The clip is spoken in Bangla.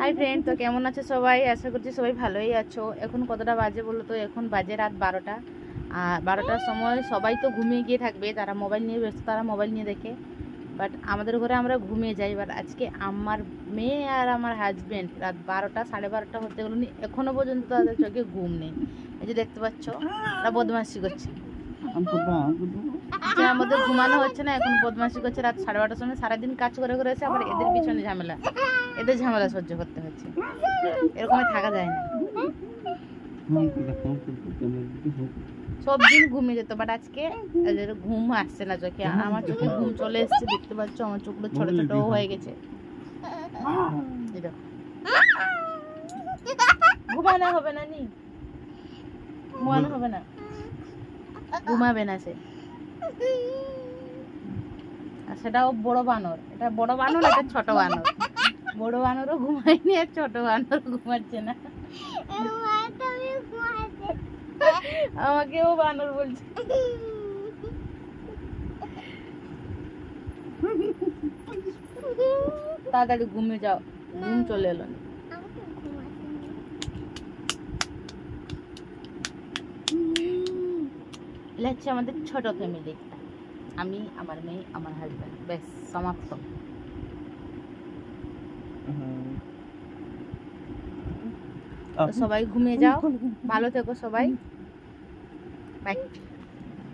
হাই ফ্রেন্ড, তো কেমন আছে সবাই? আশা করছি সবাই ভালোই আছো। এখন কতটা বাজে বলো তো? এখন বাজে রাত 12টা। আর 12টার সময় সবাই তো ঘুমিয়ে গিয়ে থাকবে, তারা মোবাইল নিয়ে ব্যস্ত, তারা মোবাইল নিয়ে দেখে। বাট আমাদের ঘরে আমরা ঘুমিয়ে যাই। এবার আজকে আমার মেয়ে আর আমার হাজব্যান্ড রাত 12টা 12:30 হতে গেল, এখনো পর্যন্ত তাদের চোখে ঘুম নেই। এই যে দেখতে পাচ্ছ, ওরা বদমাশি করছে। যে আমাদের ঘুমানো হচ্ছে না, এখন বদমাশি করছে রাত 12:30টার সময়। সারাদিন কাজ করে করে এসে আবার এদের পিছনে ঝামেলা, এদের ঝামেলা সহ্য করতে হচ্ছে। এরকমই থাকা যায় না। সব দিন ঘুমিয়ে যেত, বাট আজকে এদের ঘুম আসছে না চোখে। আর আমার চোখে ঘুম চলে এসছে, দেখতে পাচ্ছ আমার চোখগুলো ছোট ছোট হয়ে গেছে। ঘুমানো হবে না, নি ঘুমানো হবে না, ঘুমাবে না সে। আর সেটাও বড় বানর, এটা বড় বানর, এটা ছোট বানর। বড় বানরও ঘুমায়নি আর ছোট বানর ঘুমাচ্ছে না। আমাকেও বানর বলছে। তাড়াতাড়ি ঘুমিয়ে যাও, ঘুম চলে এলো। এটা হচ্ছে আমাদের ছোট ফ্যামিলি, আমি, আমার মেয়ে, আমার হাজব্যান্ড, ব্যাস সমাপ্ত। সবাই ঘুমিয়ে যাও, ভালো থেকো সবাই, বাই।